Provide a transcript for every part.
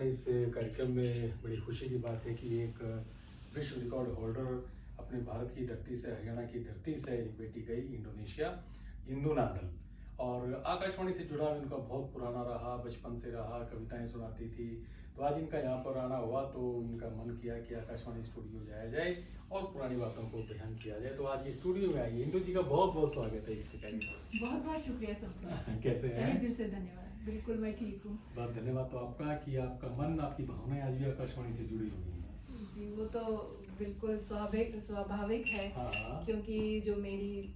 अपने इस कार्यक्रम में बड़ी खुशी की बात है कि एक विश्व रिकॉर्ड होल्डर अपने भारत की धरती से, हरियाणा की धरती से एक बेटी गई इंडोनेशिया, इंदु नागल। और आकाशवाणी से जुड़ाव इनका बहुत पुराना रहा, बचपन से रहा, कविताएं सुनाती थी। तो आज इनका यहाँ पर आना हुआ तो इनका मन किया कि आकाशवाणी स्टूडियो जाया जाए और पुरानी बातों को बयान किया जाए। तो आज ये स्टूडियो में आई। इंदु जी का बहुत बहुत स्वागत है इस कार्यक्रम। बहुत बहुत शुक्रिया सबका। कैसे हैं? दिल से धन्यवाद। बिल्कुल मैं ठीक हूँ। बहुत धन्यवाद तो आपका कि आपका मन, आपकी भावनाएं आज भी आकाशवाणी से जुड़ी हुई हैं। जी, वो तो बिल्कुल स्वाभाविक है। हाँ। क्योंकि जो मेरी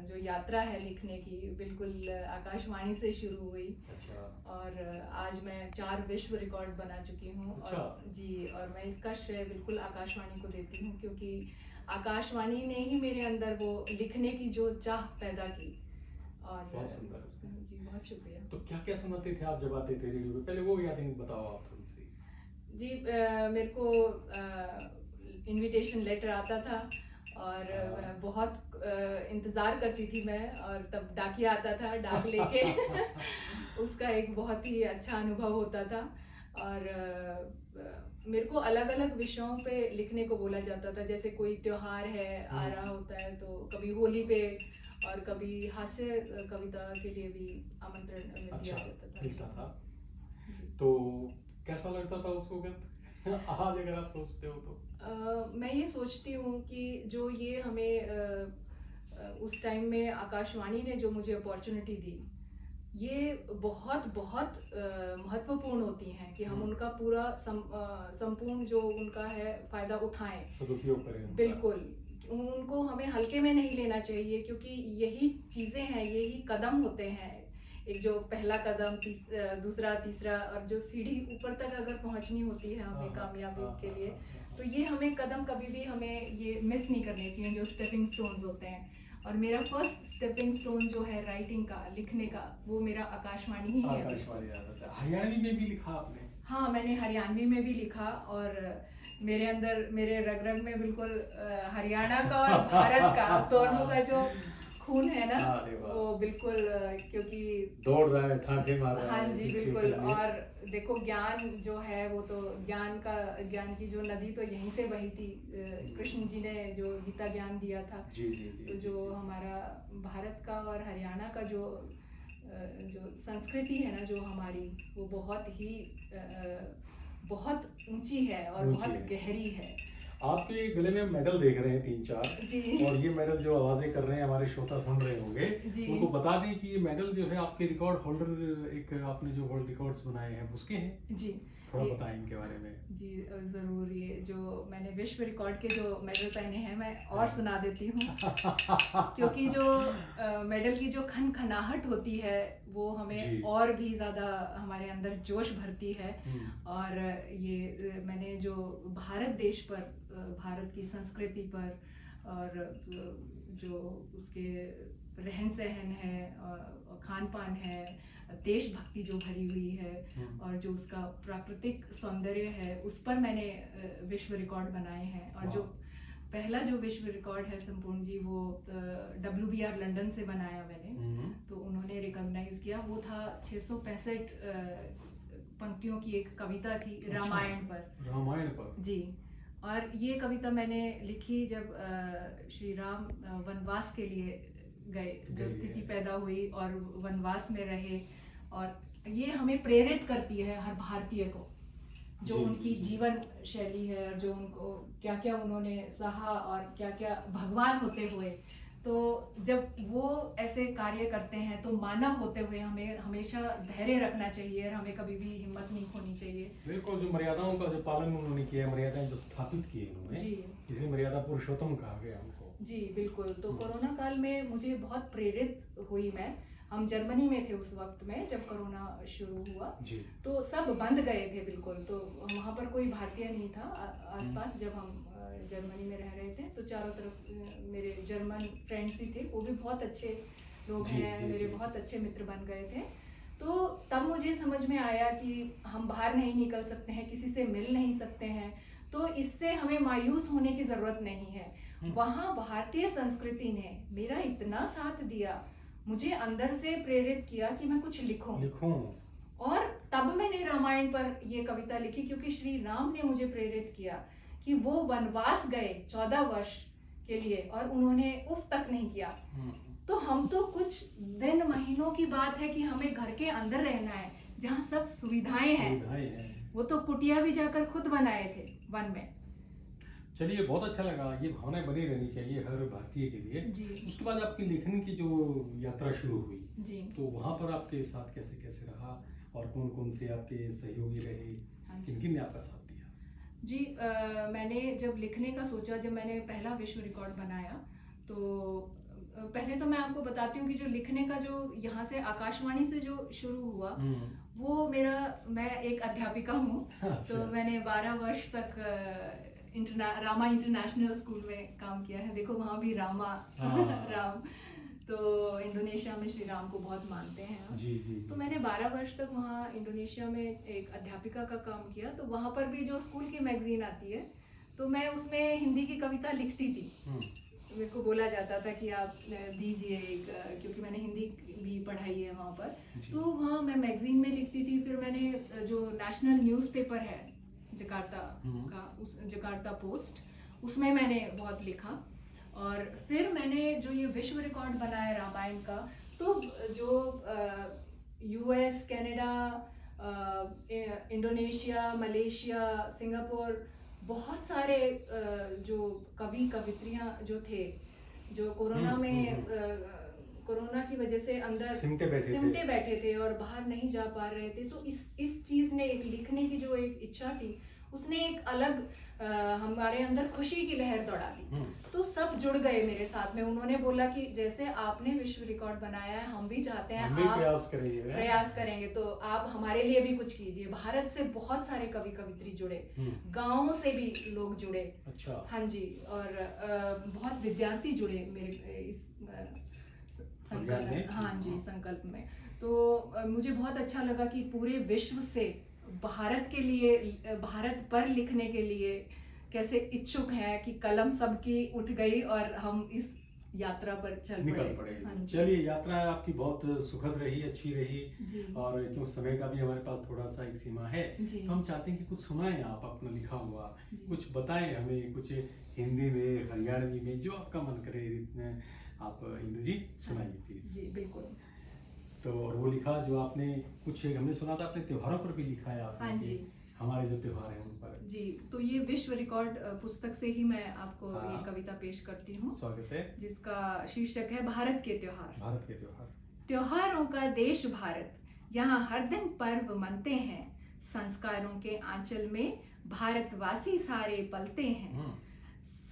जो यात्रा है लिखने की, बिल्कुल आकाशवाणी से शुरू हुई। अच्छा। और आज मैं 4 विश्व रिकॉर्ड बना चुकी हूँ। अच्छा। और जी, और मैं इसका श्रेय बिल्कुल आकाशवाणी को देती हूँ, क्योंकि आकाशवाणी ने ही मेरे अंदर वो लिखने की जो चाह पैदा की। और बहुत सुंदर। जी, बहुत शुक्रिया। तो क्या क्या सुनाते थे आप जब आते थे रेडियो पे? पहले वो यादें बताओ आप थोड़ी सी। जी, मेरे को इनविटेशन लेटर आता था और मैं बहुत इंतज़ार करती थी मैं। और तब डाकिया आता था डाक लेके उसका एक बहुत ही अच्छा अनुभव होता था। और मेरे को अलग अलग विषयों पे लिखने को बोला जाता था। जैसे कोई त्योहार है आ रहा होता है तो कभी होली पे और कभी हास्य कविता के लिए भी आमंत्रण दिया जाता था। जी। तो कैसा लगता था उसको आज अगर आप सोचते हो तो? मैं ये सोचती हूँ कि जो ये हमें उस टाइम में आकाशवाणी ने जो मुझे अपॉर्चुनिटी दी, ये बहुत बहुत महत्वपूर्ण होती हैं कि हम उनका पूरा संपूर्ण जो उनका है फायदा उठाएं, सदुपयोग करें। बिल्कुल उनको हमें हल्के में नहीं लेना चाहिए, क्योंकि यही चीज़ें हैं, यही कदम होते हैं। एक जो पहला कदम, दूसरा, तीसरा, और जो सीढ़ी ऊपर तक अगर पहुंचनी होती है हमें कामयाबी के लिए, तो ये हमें कदम कभी भी हमें ये मिस नहीं करने चाहिए, जो स्टेपिंग स्टोन्स होते हैं। और मेरा फर्स्ट स्टेपिंग स्टोन जो है राइटिंग का, लिखने का, वो मेरा आकाशवाणी ही है। हरियाणवी में भी लिखा आपने? हाँ, मैंने हरियाणवी में भी लिखा। और मेरे अंदर, मेरे रग रग में बिल्कुल हरियाणा का और भारत का दोनों का जो खून है ना, वो बिल्कुल, क्योंकि दौड़ रहा है, ठाठे मार रहा है। हाँ जी, बिल्कुल। और देखो, ज्ञान जो है वो तो ज्ञान की जो नदी तो यहीं से बही थी। कृष्ण जी ने जो गीता ज्ञान दिया था। जी जी जी। तो जो हमारा भारत का और हरियाणा का जो संस्कृति है ना, जो हमारी, वो बहुत ऊंची है और बहुत गहरी है। आपके गले में मेडल देख रहे हैं 3-4 जी। और ये मेडल जो आवाजें कर रहे हैं हमारे श्रोता सुन रहे होंगे, उनको बता दें कि ये मेडल जो है आपके रिकॉर्ड होल्डर, एक आपने जो वर्ल्ड रिकॉर्ड्स बनाए हैं उसके हैं। जी, थोड़ा बताएं इनके बारे में। जी जरूर। ये जो मैंने विश्व रिकॉर्ड के जो मेडल पहने हैं, मैं और सुना देती हूँ क्योंकि जो मेडल की जो खनखनाहट होती है वो हमें और भी ज़्यादा हमारे अंदर जोश भरती है। और ये मैंने जो भारत देश पर, भारत की संस्कृति पर, और जो उसके रहन सहन है और खान पान है, देशभक्ति जो भरी हुई है, और जो उसका प्राकृतिक सौंदर्य है, उस पर मैंने विश्व रिकॉर्ड बनाए हैं। और जो पहला जो विश्व रिकॉर्ड है संपूर्ण जी, वो WBR लंदन से बनाया मैंने। तो उन्होंने रिकॉग्नाइज किया। वो था 665 पंक्तियों की एक कविता थी, रामायण पर। जी। और ये कविता मैंने लिखी जब श्री राम वनवास के लिए गए, जो स्थिति पैदा हुई और वनवास में रहे। और ये हमें प्रेरित करती है हर भारतीय को, जो उनकी जीवन शैली है, और जो उनको क्या क्या उन्होंने सहा, और क्या क्या भगवान होते हुए, तो जब वो ऐसे कार्य करते हैं तो मानव होते हुए हमें हमेशा धैर्य रखना चाहिए और हमें कभी भी हिम्मत नहीं खोनी चाहिए। बिल्कुल, जो मर्यादाओं का जो पालन उन्होंने किया, मर्यादाएं जो स्थापित की उन्होंने, इसी मर्यादा पुरुषोत्तम कहा गया उनको। जी बिल्कुल। तो कोरोना काल में मुझे बहुत प्रेरित हुई मैं। हम जर्मनी में थे उस वक्त में जब कोरोना शुरू हुआ। तो सब बंद गए थे बिल्कुल। तो वहाँ पर कोई भारतीय नहीं था आसपास। जब हम जर्मनी में रह रहे थे तो चारों तरफ मेरे जर्मन फ्रेंड्स ही थे, वो भी बहुत अच्छे लोग हैं, मेरे बहुत अच्छे मित्र बन गए थे। तो तब मुझे समझ में आया कि हम बाहर नहीं निकल सकते हैं, किसी से मिल नहीं सकते हैं, तो इससे हमें मायूस होने की ज़रूरत नहीं है। वहाँ भारतीय संस्कृति ने मेरा इतना साथ दिया, मुझे अंदर से प्रेरित किया कि मैं कुछ लिखूं। और तब मैंने रामायण पर ये कविता लिखी, क्योंकि श्री राम ने मुझे प्रेरित किया कि वो वनवास गए 14 वर्ष के लिए और उन्होंने उफ तक नहीं किया। तो हम तो कुछ दिन महीनों की बात है कि हमें घर के अंदर रहना है जहाँ सब सुविधाएं हैं। वो तो कुटिया भी जाकर खुद बनाए थे वन में। चलिए, बहुत अच्छा लगा। ये भावनाएं बनी रहनी चाहिए हर भारतीय के लिए जी। उसके बाद आपकी लेखन की जो यात्रा शुरू हुई जी। तो वहाँ पर आपके साथ कैसे कैसे रहा और कौन कौन से आपके सहयोगी रहे, किन किन ने आपका साथ दिया? जी, मैंने जब लिखने का सोचा, जब मैंने पहला विश्व रिकॉर्ड बनाया, तो पहले तो मैं आपको बताती हूँ कि जो लिखने का जो यहाँ से आकाशवाणी से जो शुरू हुआ वो मैं एक अध्यापिका हूँ। तो मैंने 12 वर्ष तक रामा इंटरनेशनल स्कूल में काम किया है। देखो वहाँ भी रामा राम, तो इंडोनेशिया में श्री राम को बहुत मानते हैं। जी। तो मैंने 12 वर्ष तक वहाँ इंडोनेशिया में एक अध्यापिका का काम किया। तो वहाँ पर भी जो स्कूल की मैगजीन आती है तो मैं उसमें हिंदी की कविता लिखती थी। मेरे को बोला जाता था कि आप दीजिए एक, क्योंकि मैंने हिंदी भी पढ़ाई है वहाँ पर। तो वहाँ मैं मैगजीन में लिखती थी। फिर मैंने जो नेशनल न्यूज़पेपर है जकार्ता का, उस जकार्ता पोस्ट, उसमें मैंने बहुत लिखा। और फिर मैंने जो ये विश्व रिकॉर्ड बनाया रामायण का, तो जो US, Canada, Indonesia, Malaysia, Singapore, बहुत सारे जो कवित्रियाँ जो थे, जो कोरोना में कोरोना की वजह से अंदर सिमटे बैठे थे और बाहर नहीं जा पा रहे थे, तो इस चीज़ ने, एक लिखने की जो एक इच्छा थी, उसने एक अलग हमारे अंदर खुशी की लहर दौड़ा दी। तो सब जुड़ गए मेरे साथ में। उन्होंने बोला कि जैसे आपने विश्व रिकॉर्ड बनाया है, हम भी चाहते हैं आप प्रयास करेंगे, तो आप हमारे लिए भी कुछ कीजिए। भारत से बहुत सारे कवि कवित्री जुड़े, गाँव से भी लोग जुड़े। अच्छा। हाँ जी। और बहुत विद्यार्थी जुड़े मेरे इस संकल्प, हाँ जी, संकल्प में। तो मुझे बहुत अच्छा लगा कि पूरे विश्व से भारत के लिए, भारत पर लिखने के लिए कैसे इच्छुक है कि कलम सबकी उठ गई और हम इस यात्रा पर निकल पड़े। चलिए, यात्रा आपकी बहुत सुखद रही, अच्छी रही। और क्यों समय का भी हमारे पास थोड़ा सा एक सीमा है, तो हम चाहते हैं कि कुछ सुनाएं आप अपना लिखा हुआ, कुछ बताएं हमें, कुछ हिंदी में, हरियाणवी में, जो आपका मन करे। आप इंदु जी सुनाइए प्लीज। जी बिल्कुल। तो और वो लिखा जो आपने, कुछ हमने सुना था अपने त्योहारों पर भी लिखा है आपने। हाँ जी। हमारे जो त्योहार हैं उन पर। जी, तो ये विश्व रिकॉर्ड पुस्तक से ही मैं आपको ये कविता पेश करती हूँ। स्वागत है। जिसका शीर्षक है भारत के त्योहार। भारत के त्योहार। त्योहारों का देश भारत, यहाँ हर दिन पर्व मनते हैं। संस्कारों के आंचल में भारतवासी सारे पलते हैं।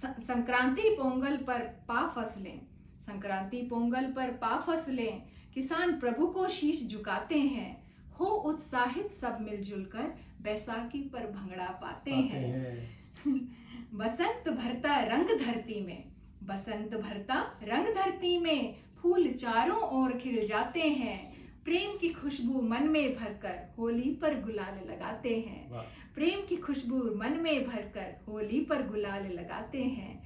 संक्रांति पोंगल पर पा फसलें, संक्रांति पोंगल पर पा फसलें, किसान प्रभु को शीश झुकाते हैं। हो उत्साहित सब मिलजुल कर बैसाखी पर भंगड़ा पाते हैं। बसंत भरता रंग धरती में, बसंत भरता रंग धरती में, फूल चारों ओर खिल जाते हैं। प्रेम की खुशबू मन में भरकर होली पर गुलाल लगाते हैं। प्रेम की खुशबू मन में भरकर होली पर गुलाल लगाते हैं।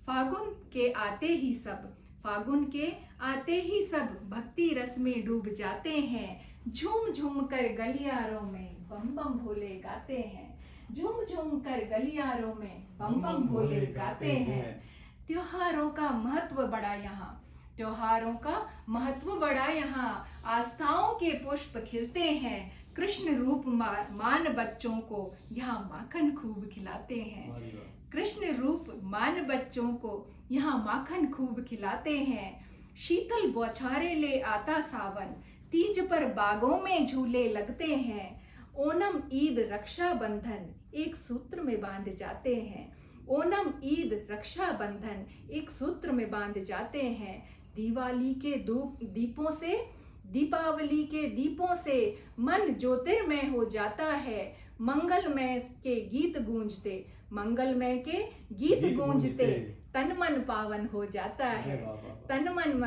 फागुन के आते ही सब, फागुन के आते ही सब भक्ति रस में डूब जाते हैं। झूम झूम कर गलियारों में बम बम भोले गाते हैं। झूम झूम कर गलियारों में बम बम भोले गाते हैं। त्योहारों का महत्व बड़ा यहाँ, त्योहारों का महत्व बड़ा यहाँ, आस्थाओं के पुष्प खिलते हैं। कृष्ण रूप मान बच्चों को यहाँ माखन खूब खिलाते हैं। कृष्ण रूप मान बच्चों को यहाँ माखन खूब खिलाते हैं। शीतल बौछारें ले आता सावन, तीज पर बागों में झूले लगते हैं। ओणम ईद रक्षा बंधन एक सूत्र में बांध जाते हैं। ओणम ईद रक्षा बंधन एक सूत्र में बांध जाते हैं। दिवाली के दीपों से, दीपावली के दीपों से मन ज्योतिर्मय हो जाता है। मंगलमय के गीत गूंजते, मंगलमय के गीत गूंजते, तन मन पावन हो जाता है। तन मन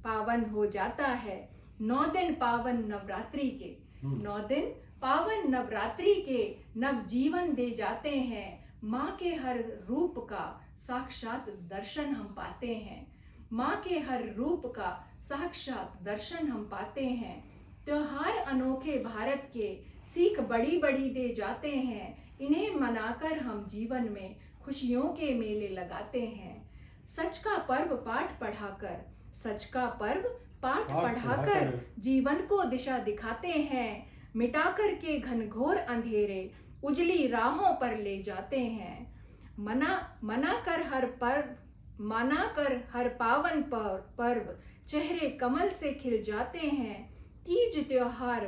पावन हो जाता है। 9 दिन पावन नवरात्रि के, 9 दिन पावन नवरात्रि के नव जीवन दे जाते हैं। माँ के हर रूप का साक्षात दर्शन हम पाते हैं। माँ के हर रूप का साक्षात दर्शन हम पाते हैं। त्योहार अनोखे भारत के सीख बड़ी बड़ी दे जाते हैं, इन्हें मनाकर हम जीवन में खुशियों के मेले लगाते हैं। सच का पर्व पाठ पढ़ाकर, सच का पर्व पाठ पढ़ाकर जीवन को दिशा दिखाते हैं। मिटा कर के घनघोर अंधेरे उजली राहों पर ले जाते हैं। मना कर हर पावन पर्व चेहरे कमल से खिल जाते हैं। तीज त्योहार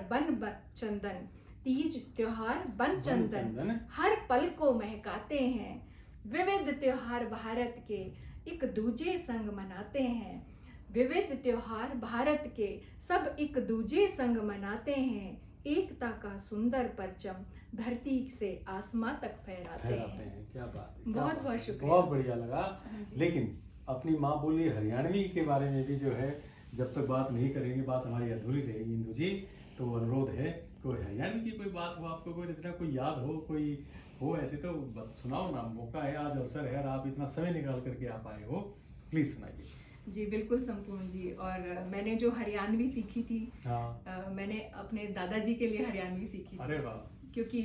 बन चंदन हर पल को महकाते हैं। विविध त्योहार भारत के एक दूजे संग मनाते हैं। विविध त्योहार भारत के सब एक दूजे संग मनाते हैं। एकता का सुंदर परचम धरती से आसमां तक फहराते हैं। क्या बात है, बहुत बहुत शुक्रिया, बहुत बढ़िया लगा। लेकिन अपनी माँ बोली हरियाणवी के बारे में भी जो है, जब तक बात नहीं करेंगे बात हमारी अधूरी रहेगी। इंदु जी, तो अनुरोध है, कोई हरियाणवी की कोई बात हो आपको, कोई रचना कोई याद हो, कोई हो ऐसे तो सुनाओ ना, मौका है, आज अवसर है और आप इतना समय निकाल करके आप आए हो, प्लीज सुनाइए। जी बिल्कुल संपूर्ण जी। और मैंने जो हरियाणवी सीखी थी, मैंने अपने दादाजी के लिए हरियाणवी सीखी थी। अरे वाह। क्योंकि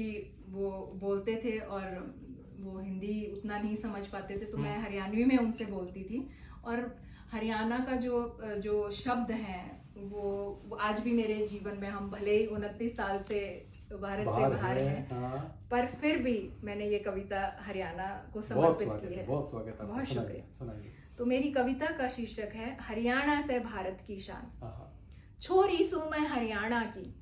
वो बोलते थे और वो हिंदी उतना नहीं समझ पाते थे, तो मैं हरियाणवी में उनसे बोलती थी। और हरियाणा का जो शब्द हैं वो आज भी मेरे जीवन में, हम भले ही 29 साल से भारत से बाहर हैं, पर फिर भी मैंने ये कविता हरियाणा को समर्पित की है। बहुत स्वागत है, बहुत शुक्रिया। सुनाइए। तो मेरी कविता का शीर्षक है हरियाणा से भारत की शान। छोरी सू मैं हरियाणा की,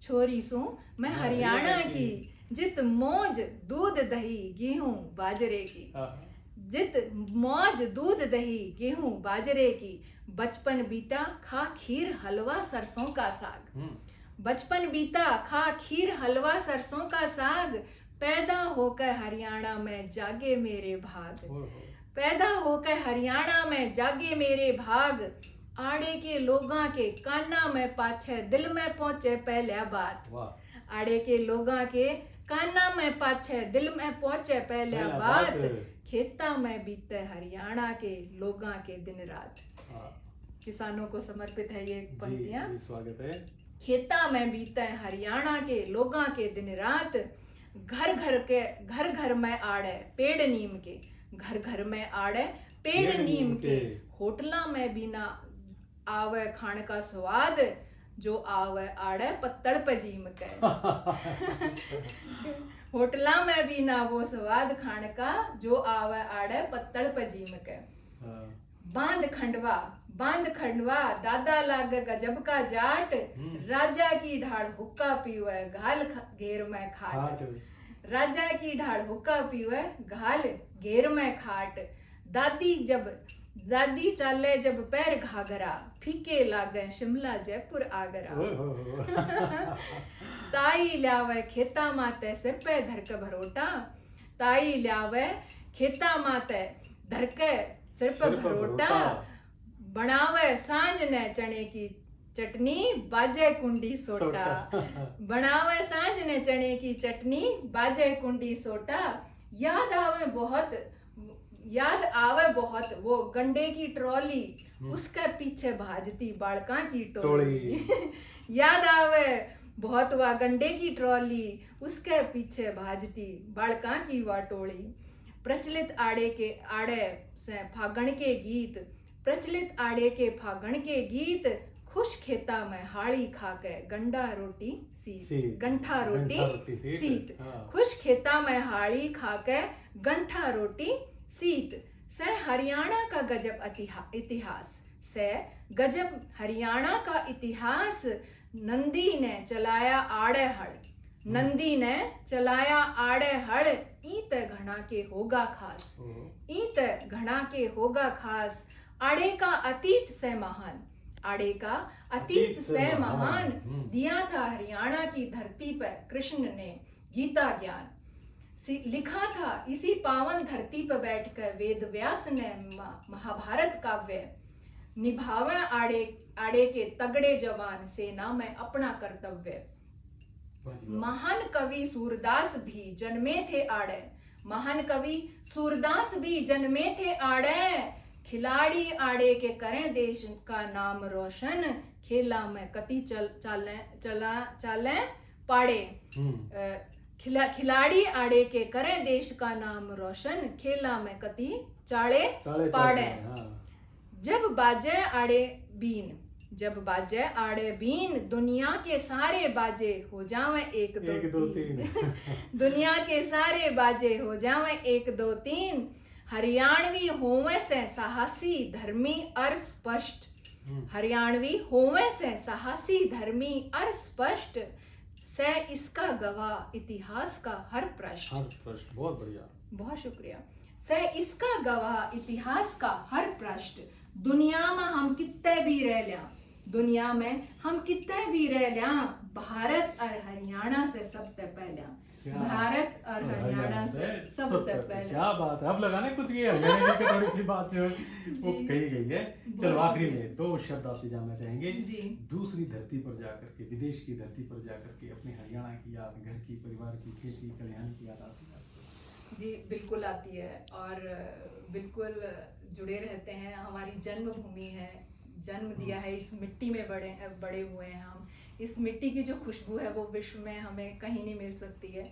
छोरी सू मैं हरियाणा की, जित मौज दूध दही गेहूं बाजरे की, जित मौज दूध दही गेहूं बाजरे की। बचपन बीता खा खीर हलवा सरसों का साग, बचपन बीता खा खीर हलवा सरसों का साग। पैदा होकर हरियाणा में जागे मेरे भाग, पैदा होकर हरियाणा में जागे मेरे भाग। आड़े के लोगां के काना में पाछे दिल में पहुंचे पहला बात, आड़े के लोगां के काना में पाछे दिल में पहुंचे पहला बात। खेता में बीते हरियाणा के लोगां के दिन रात। किसानों को समर्पित है ये पंक्तियां। स्वागत है। खेता में बीते हरियाणा के लोगां के दिन रात। घर घर में आड़े पेड़ नीम के, घर घर में आड़े पेड़ नीम के। होटला में भी ना आवे खान का स्वाद, जो आवे आड़े पत्तड़ पे जीम के। होटला में भी ना वो स्वाद खान का, जो आवे आड़े पत्तड़ पे जीम के। बांध खंडवा दादा लागे गजब का जाट। राजा की ढाल हुक्का पीवे घाल घेर में खाट, राजा की ढाल हुक्का पीवे घाल घेर में खाट। दादी चाले जब पैर घाघरा, फीके लागे शिमला जयपुर आगरा। ताई ल्यावे खेता माते सिर पे धरके भरोटा, ताई ल्यावे खेता माते धरके सिर पे भरोटा। बनावे सांझ ने चने की चटनी, बाजे कुंडी सोटा। बनावे सांझ ने चने की चटनी, बाजे कुंडी सोटा। याद आवे बहुत वो गंडे की ट्रॉली, उसके पीछे भाजती बालका की टोली। याद आवे बहुत वह गंडे की ट्रॉली, उसके पीछे भाजती बालका की वह टोली। प्रचलित आड़े से फागण के गीत, प्रचलित आड़े के फागण के गीत। खुश खेता में हाड़ी खाके गंठा रोटी सीत। खुश खेता में हाड़ी खाके गंठा रोटी सीत। से हरियाणा का गजब इतिहास, से गजब हरियाणा का इतिहास। नंदी ने चलाया आड़े हड़, नंदी ने चलाया आड़े हड़। ईत घना के होगा खास, ईत घना के होगा खास। आड़े का अतीत से महान, आड़े का अतीत से महान। दिया था हरियाणा की धरती पर कृष्ण ने गीता ज्ञान। लिखा था इसी पावन धरती पर बैठकर वेद व्यास ने महाभारत काव्य। निभावे आड़े के तगड़े जवान, सेना में अपना कर्तव्य। महान कवि सूरदास भी जन्मे थे आड़े, महान कवि सूरदास भी जन्मे थे आड़े। खिलाड़ी आड़े के करें देश का नाम रोशन, खेला में कति चालें पाड़े। हम्म, खिलाड़ी आड़े के करें देश का नाम रोशन, खेला में कति चाड़े चाले पाड़े। हाँ। जब बाजे आड़े बीन, जब बाजे आड़े बीन, दुनिया के सारे बाजे हो जावे एक दो तीन। दुनिया के सारे बाजे हो जावे एक दो तीन, हरियाणवी होवे से साहसी धर्मी और स्पष्ट। हरियाणवी होवे से साहसी धर्मी और स्पष्ट, से इसका गवाह इतिहास का हर प्रश्न। हर प्रश्न, बहुत बढ़िया, बहुत शुक्रिया। से इसका गवाह इतिहास का हर प्रश्न, दुनिया में हम कितने भी रह लिया, दुनिया में हम कितने भी रह लिया, भारत और हरियाणा से सबसे पहले, भारत और हरियाणा से सबसे पहले। क्या बात है, अब लगाने कुछ की हरियाणा की थोड़ी सी बात जो है वो कही गई है। चलो आखिरी में दो शब्द आपसे जानना चाहेंगे जी। दूसरी धरती पर जाकर के, विदेश की धरती पर जाकर के अपने हरियाणा की याद, घर की, परिवार की, खेती कल्याण की याद आती है? जी बिल्कुल आती है, और बिल्कुल जुड़े रहते हैं। हमारी जन्मभूमि है, जन्म दिया है, इस मिट्टी में बड़े हुए हैं हम। इस मिट्टी की जो खुशबू है वो विश्व में हमें कहीं नहीं मिल सकती है।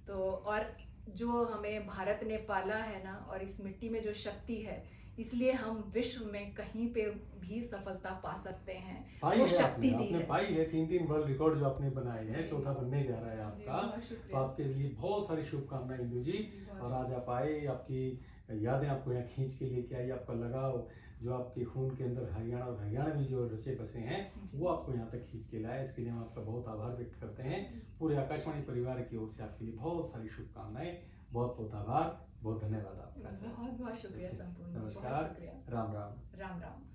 तो और जो हमें भारत ने पाला है ना, और इस मिट्टी में जो शक्ति है, इसलिए हम विश्व में कहीं पे भी सफलता पा सकते हैं। वो शक्ति दी है। पाई है 3 वर्ल्ड रिकॉर्ड जो आपने बनाए हैं, चौथा बनने जा रहा है आपका। तो आपके लिए बहुत सारी शुभकामनाएं इंदु जी। और आज आप आए, आपकी यादें आपको यहाँ खींच के लेके आई, आपका लगाव जो आपके खून के अंदर हरियाणा और हरियाणवी जो रचे बसे हैं वो आपको यहाँ तक खींच के लाए। इसके लिए हम आपका बहुत आभार व्यक्त करते हैं। पूरे आकाशवाणी परिवार की ओर से आपके लिए बहुत सारी शुभकामनाएं, बहुत बहुत आभार, बहुत धन्यवाद आपका। बहुत बहुत शुक्रिया संपूर्ण। नमस्कार, राम राम। राम राम।